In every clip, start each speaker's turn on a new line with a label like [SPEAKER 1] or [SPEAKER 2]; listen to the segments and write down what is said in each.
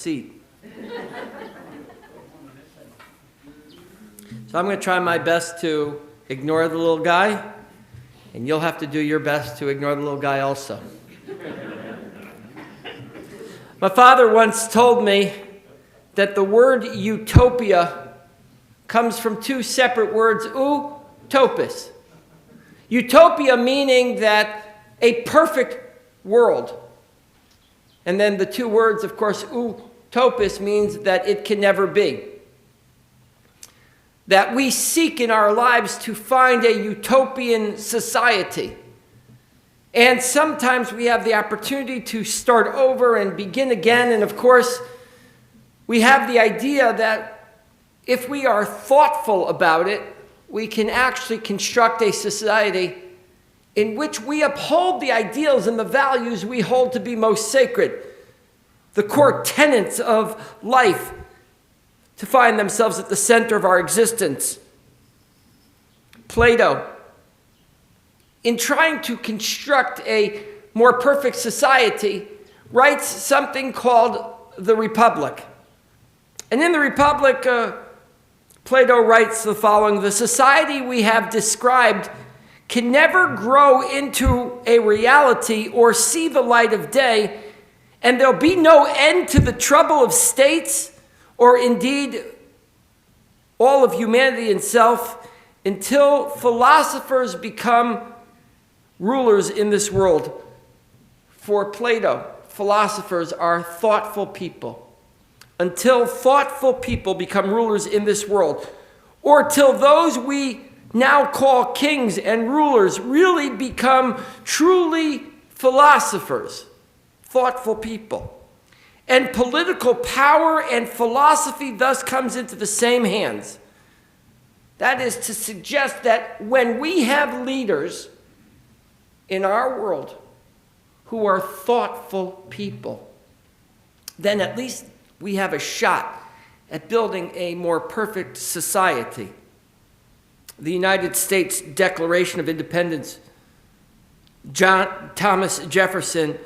[SPEAKER 1] seat. So I'm going to try my best to ignore the little guy, and you'll have to do your best to ignore the little guy also. My father once told me that the word utopia comes from two separate words, utopis. Utopia meaning that a perfect world. And then the two words, of course, utopis means that it can never be. That we seek in our lives to find a utopian society. And sometimes we have the opportunity to start over and begin again. And of course, we have the idea that if we are thoughtful about it, we can actually construct a society in which we uphold the ideals and the values we hold to be most sacred, the core tenets of life, to find themselves at the center of our existence. Plato, in trying to construct a more perfect society, writes something called the Republic. And in the Republic, Plato writes the following: the society we have described can never grow into a reality or see the light of day, and there'll be no end to the trouble of states, or indeed all of humanity itself, until philosophers become rulers in this world. For Plato, philosophers are thoughtful people. Until thoughtful people become rulers in this world, or till those we now call kings and rulers really become truly philosophers, thoughtful people. And political power and philosophy thus comes into the same hands. That is to suggest that when we have leaders in our world who are thoughtful people, then at least we have a shot at building a more perfect society. The United States Declaration of Independence, Thomas Jefferson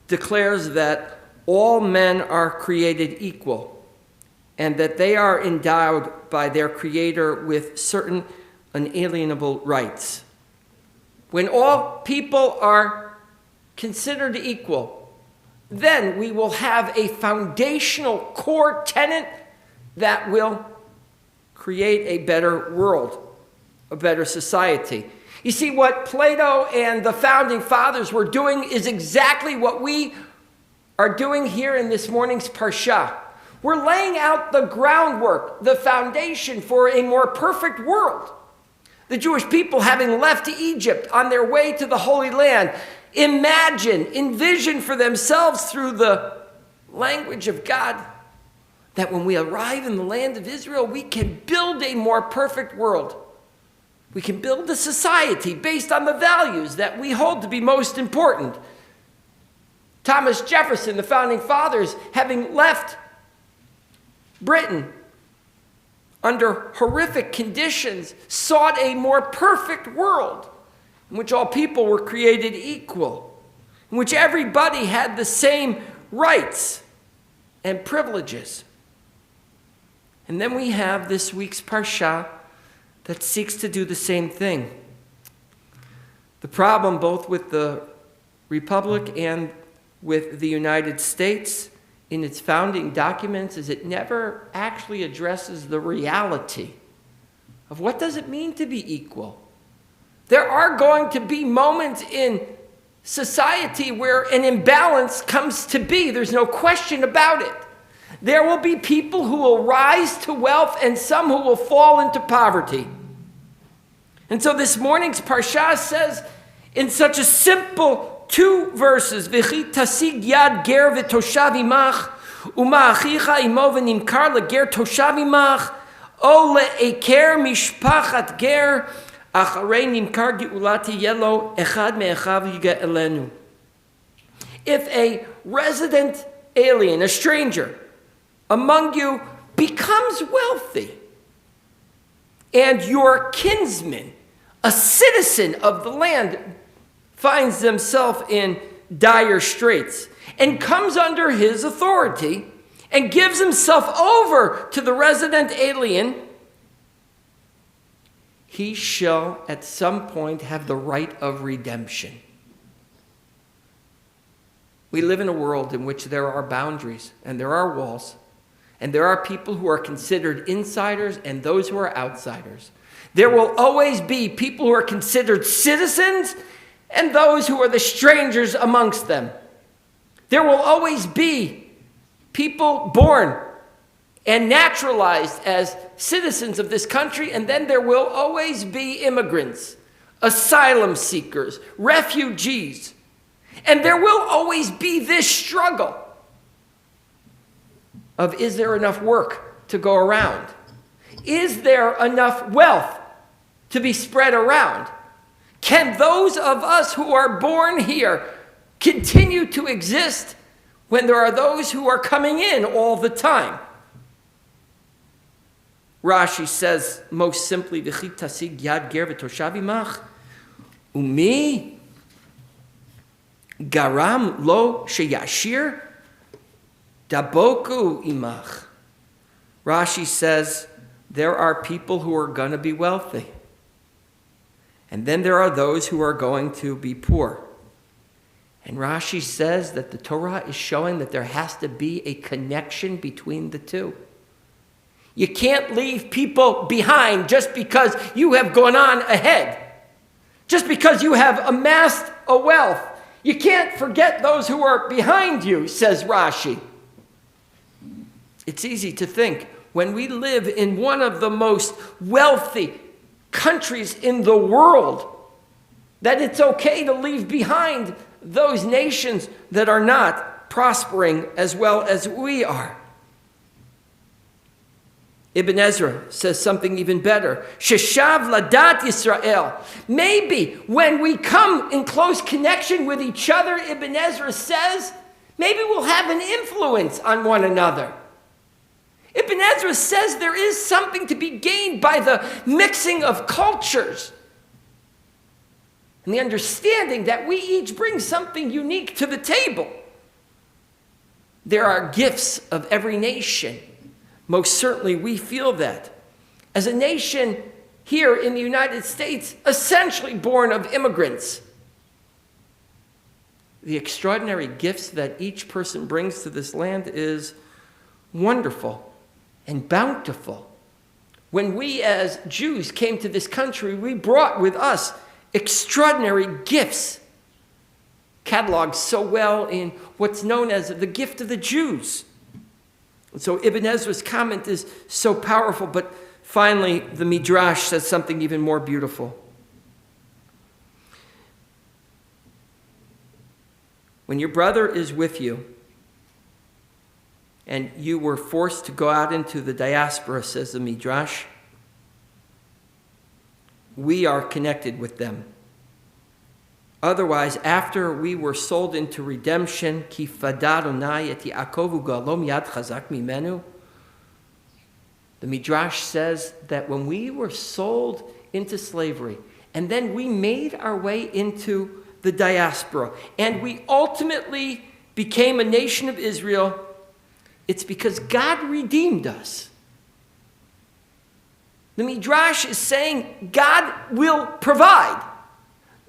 [SPEAKER 1] declares that all men are created equal and that they are endowed by their Creator with certain unalienable rights. When all people are considered equal, then we will have a foundational core tenet that will create a better world, a better society. You see, what Plato and the founding fathers were doing is exactly what we are doing here in this morning's Parsha. We're laying out the groundwork, the foundation for a more perfect world. The Jewish people, having left Egypt on their way to the Holy Land, envision for themselves through the language of God that when we arrive in the land of Israel, we can build a more perfect world. We can build a society based on the values that we hold to be most important. Thomas Jefferson, the founding fathers, having left Britain under horrific conditions, sought a more perfect world in which all people were created equal, in which everybody had the same rights and privileges. And then we have this week's Parsha that seeks to do the same thing. The problem both with the Republic and with the United States in its founding documents is it never actually addresses the reality of what does it mean to be equal. There are going to be moments in society where an imbalance comes to be. There's no question about it. There will be people who will rise to wealth and some who will fall into poverty. And so this morning's Parsha says in such a simple 2 verses, V'chi tasig yad ger v'toshav imach, u'ma achicha imo v'nimkar leger toshav imach, o le'eker mishpachat ger, acharei nimkar geulati yelo echad me'echav yiga elenu. If a resident alien, a stranger, among you becomes wealthy, and your kinsman, a citizen of the land, finds themselves in dire straits and comes under his authority and gives himself over to the resident alien, he shall at some point have the right of redemption. We live in a world in which there are boundaries and there are walls, and there are people who are considered insiders and those who are outsiders. There will always be people who are considered citizens and those who are the strangers amongst them. There will always be people born and naturalized as citizens of this country, and then there will always be immigrants, asylum seekers, refugees. And there will always be this struggle of, is there enough work to go around? Is there enough wealth to be spread around? Can those of us who are born here continue to exist when there are those who are coming in all the time? Rashi says most simply, "V'chi tasig yad ger v'toshav imach, umi garam lo sheyashir daboku imach." Rashi says there are people who are going to be wealthy, and then there are those who are going to be poor. And Rashi says that the Torah is showing that there has to be a connection between the two. You can't leave people behind just because you have gone on ahead, just because you have amassed a wealth. You can't forget those who are behind you, says Rashi. It's easy to think when we live in one of the most wealthy countries in the world that it's okay to leave behind those nations that are not prospering as well as we are. Ibn Ezra says something even better. Sheshav ladat Yisrael. Maybe when we come in close connection with each other, Ibn Ezra says, maybe we'll have an influence on one another. Ibn Ezra says there is something to be gained by the mixing of cultures and the understanding that we each bring something unique to the table. There are gifts of every nation. Most certainly we feel that. As a nation here in the United States, essentially born of immigrants, the extraordinary gifts that each person brings to this land is wonderful and bountiful. When we as Jews came to this country, we brought with us extraordinary gifts, cataloged so well in what's known as the gift of the Jews. And so Ibn Ezra's comment is so powerful, but finally the Midrash says something even more beautiful. When your brother is with you and you were forced to go out into the diaspora, says the Midrash, we are connected with them. Otherwise, after we were sold into redemption, ki fadar Adonai et Yaakov u'galom yad chazak mimenu, the Midrash says that when we were sold into slavery, and then we made our way into the diaspora, and we ultimately became a nation of Israel, it's because God redeemed us. The Midrash is saying God will provide.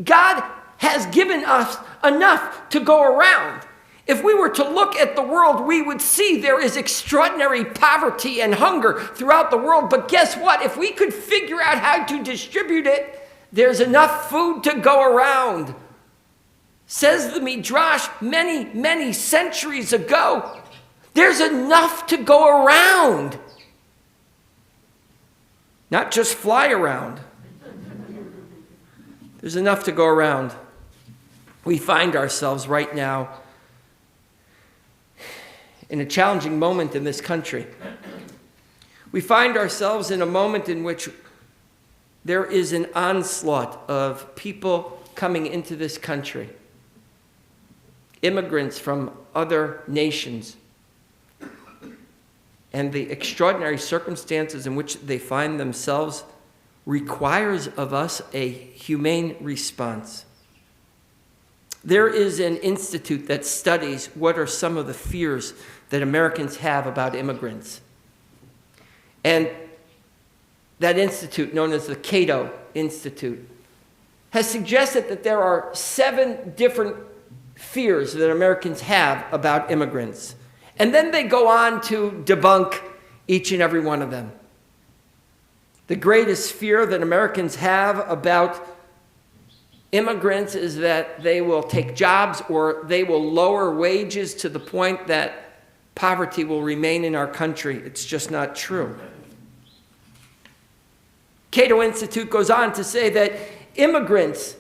[SPEAKER 1] God has given us enough to go around. If we were to look at the world, we would see there is extraordinary poverty and hunger throughout the world. But guess what? If we could figure out how to distribute it, there's enough food to go around. Says the Midrash many, many centuries ago, there's enough to go around. Not just fly around. There's enough to go around. We find ourselves right now in a challenging moment in this country. We find ourselves in a moment in which there is an onslaught of people coming into this country, immigrants from other nations, and the extraordinary circumstances in which they find themselves requires of us a humane response. There is an institute that studies what are some of the fears that Americans have about immigrants. And that institute, known as the Cato Institute, has suggested that there are 7 different fears that Americans have about immigrants. And then they go on to debunk each and every one of them. The greatest fear that Americans have about immigrants is that they will take jobs or they will lower wages to the point that poverty will remain in our country. It's just not true. Cato Institute goes on to say that immigrants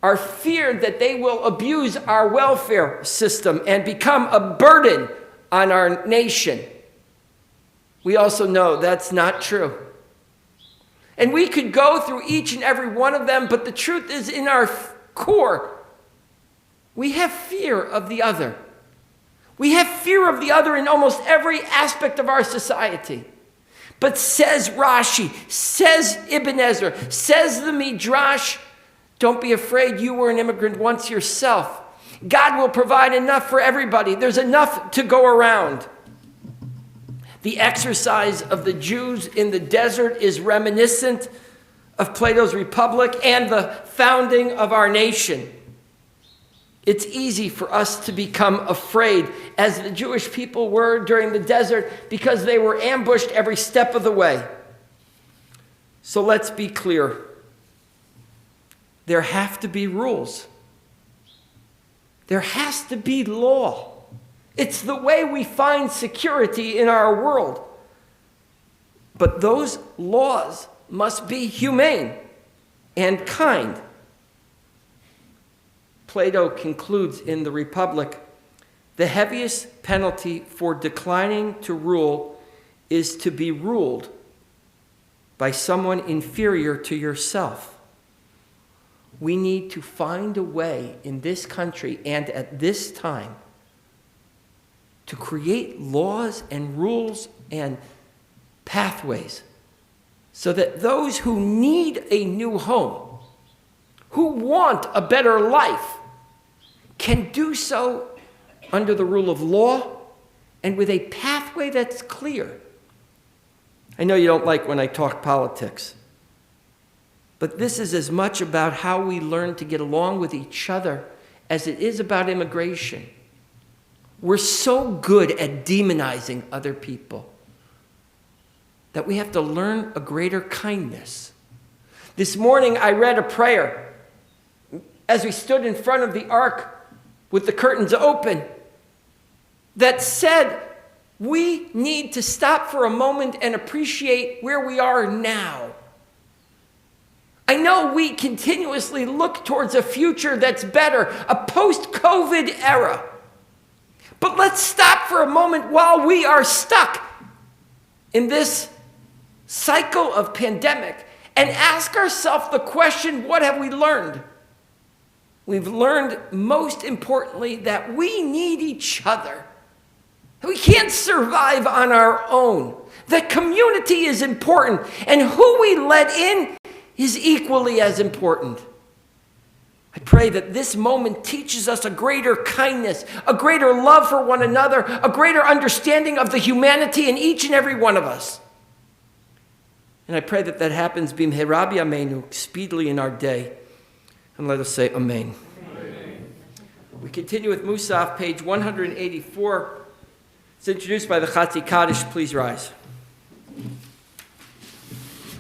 [SPEAKER 1] are feared that they will abuse our welfare system and become a burden on our nation. We also know that's not true. And we could go through each and every one of them, but the truth is, in our core, we have fear of the other. We have fear of the other in almost every aspect of our society. But says Rashi, says Ibn Ezra, says the Midrash, don't be afraid, you were an immigrant once yourself. God will provide enough for everybody. There's enough to go around. The exercise of the Jews in the desert is reminiscent of Plato's Republic and the founding of our nation. It's easy for us to become afraid, as the Jewish people were during the desert, because they were ambushed every step of the way. So let's be clear. There have to be rules. There has to be law. It's the way we find security in our world. But those laws must be humane and kind. Plato concludes in the Republic, the heaviest penalty for declining to rule is to be ruled by someone inferior to yourself. We need to find a way in this country and at this time to create laws and rules and pathways so that those who need a new home, who want a better life, can do so under the rule of law and with a pathway that's clear. I know you don't like when I talk politics, but this is as much about how we learn to get along with each other as it is about immigration. We're so good at demonizing other people that we have to learn a greater kindness. This morning I read a prayer as we stood in front of the ark with the curtains open that said we need to stop for a moment and appreciate where we are now. I know we continuously look towards a future that's better, a post-COVID era. But let's stop for a moment while we are stuck in this cycle of pandemic and ask ourselves the question, what have we learned? We've learned, most importantly, that we need each other. We can't survive on our own. That community is important, and who we let in is equally as important. I pray that this moment teaches us a greater kindness, a greater love for one another, a greater understanding of the humanity in each and every one of us. And I pray that that happens b'mehera b'yameinu, speedily in our day. And let us say amen. Amen. We continue with Musaf, page 184. It's introduced by the Chatzi Kaddish. Please rise.